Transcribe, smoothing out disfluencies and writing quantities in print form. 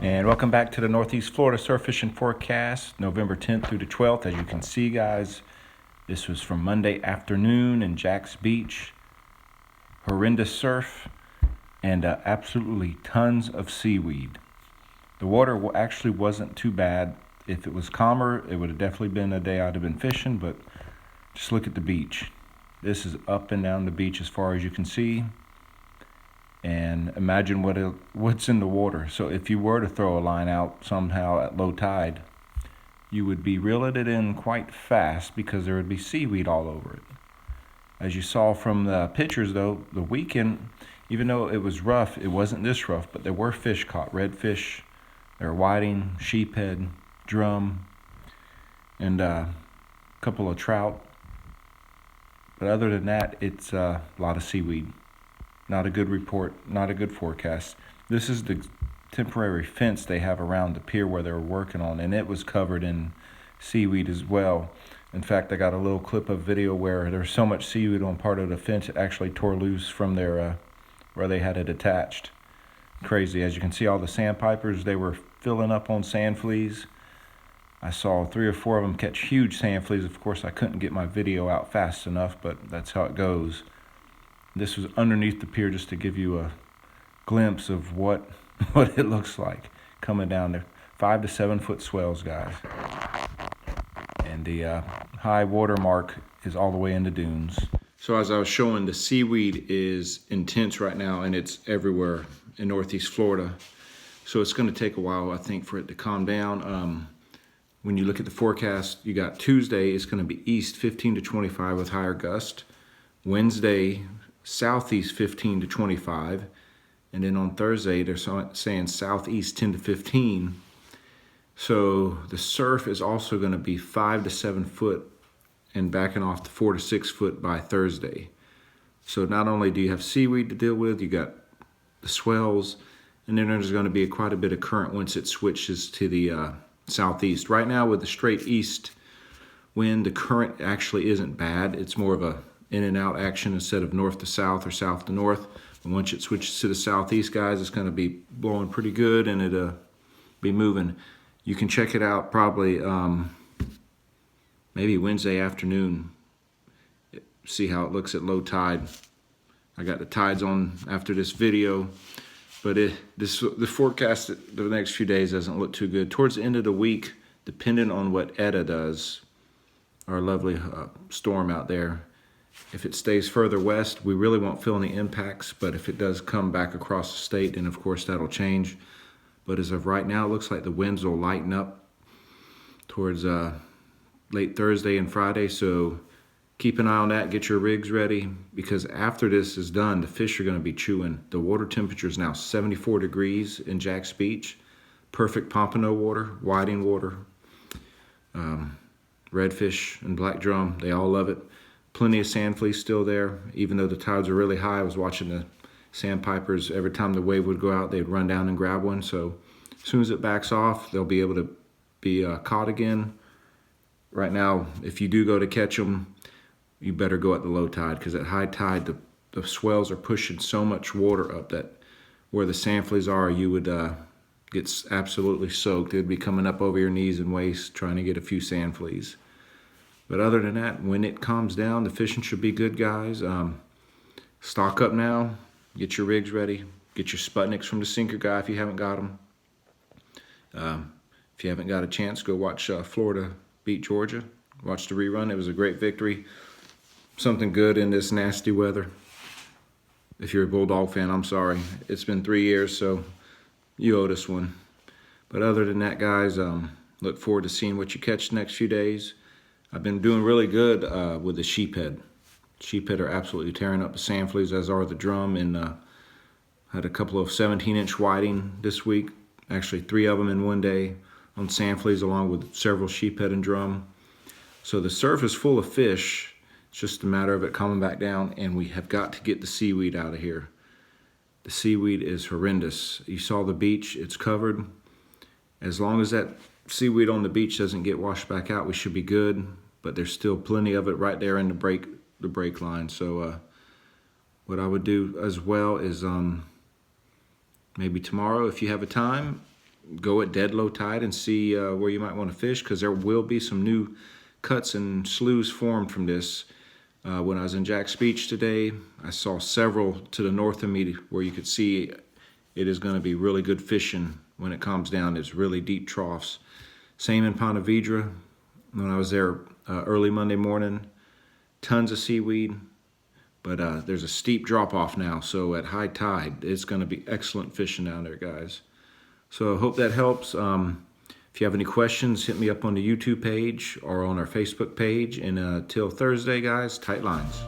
And welcome back to the Northeast Florida Surf Fishing Forecast, November 10th through the 12th. As you can see, guys, this was from Monday afternoon in Jack's Beach. Horrendous surf and absolutely tons of seaweed. The water actually wasn't too bad. If it was calmer, it would have definitely been a day I'd have been fishing, but just look at the beach. This is up and down the beach as far as you can see. And imagine what's in the water. So if you were to throw a line out somehow at low tide, you would be reeling it in quite fast because there would be seaweed all over it. As you saw from the pictures though, the weekend, even though it was rough, it wasn't this rough, but there were fish caught. Redfish, there were whiting, sheephead, drum, and a couple of trout. But other than that, it's a lot of seaweed. Not a good report, not a good forecast. This is the temporary fence they have around the pier where they were working on, and it was covered in seaweed as well. In fact, I got a little clip of video where there was so much seaweed on part of the fence it actually tore loose from their where they had it attached. Crazy. As you can see, all the sandpipers, they were filling up on sand fleas. I saw 3 or 4 of them catch huge sand fleas. Of course, I couldn't get my video out fast enough, but that's how it goes. This was underneath the pier just to give you a glimpse of what it looks like coming down there. 5 to 7 foot swells, guys. And the high water mark is all the way in the dunes. So as I was showing, the seaweed is intense right now, and it's everywhere in Northeast Florida. So it's going to take a while, I think, for it to calm down. When you look at the forecast, you got Tuesday, it's going to be east 15 to 25 with higher gust. Wednesday, southeast 15 to 25, and then on Thursday they're saying southeast 10 to 15. So the surf is also going to be 5 to 7 foot and backing off to 4 to 6 foot by Thursday. So not only do you have seaweed to deal with, you got the swells, and then there's going to be quite a bit of current once it switches to the southeast. Right now with the straight east wind, the current actually isn't bad. It's more of a in and out action instead of north to south or south to north. And once it switches to the southeast, guys, it's going to be blowing pretty good, and it'll be moving. You can check it out probably maybe Wednesday afternoon. See how it looks at low tide. I got the tides on after this video, but the forecast the next few days doesn't look too good. Towards the end of the week, depending on what Eta does, our lovely storm out there, if it stays further west, we really won't feel any impacts, but if it does come back across the state, then of course that'll change. But as of right now, it looks like the winds will lighten up towards late Thursday and Friday, so keep an eye on that. Get your rigs ready, because after this is done, the fish are going to be chewing. The water temperature is now 74 degrees in Jack's Beach. Perfect pompano water, whiting water, redfish and black drum, they all love it. Plenty of sand fleas still there, even though the tides are really high. I was watching the sandpipers. Every time the wave would go out, they'd run down and grab one. So as soon as it backs off, they'll be able to be caught again. Right now, if you do go to catch them, you better go at the low tide, because at high tide, the swells are pushing so much water up that where the sand fleas are, you would get absolutely soaked. It'd be coming up over your knees and waist trying to get a few sand fleas. But other than that, when it calms down, the fishing should be good, guys. Stock up now. Get your rigs ready. Get your Sputniks from the sinker guy if you haven't got them. If you haven't got a chance, go watch Florida beat Georgia. Watch the rerun. It was a great victory. Something good in this nasty weather. If you're a Bulldog fan, I'm sorry. It's been 3 years, so you owed us one. But other than that, guys, look forward to seeing what you catch the next few days. I've been doing really good with the sheephead. Sheephead are absolutely tearing up the sand fleas, as are the drum, and had a couple of 17-inch whiting this week. Actually 3 of them in one day on sand fleas, along with several sheephead and drum. So the surf is full of fish. It's just a matter of it coming back down, and we have got to get the seaweed out of here. The seaweed is horrendous. You saw the beach, it's covered. As long as that seaweed on the beach doesn't get washed back out, we should be good, but there's still plenty of it right there in the break line. So what I would do as well is maybe tomorrow, if you have a time, go at dead low tide and see where you might want to fish, because there will be some new cuts and sloughs formed from this. When I was in Jack's Beach today, I saw several to the north of me where you could see it is going to be really good fishing when it calms down. It's really deep troughs. Same in Ponte Vedra. When I was there early Monday morning, tons of seaweed, but there's a steep drop off now, so at high tide it's going to be excellent fishing down there, guys. So I hope that helps. If you have any questions, hit me up on the YouTube page or on our Facebook page. And till Thursday, guys, tight lines.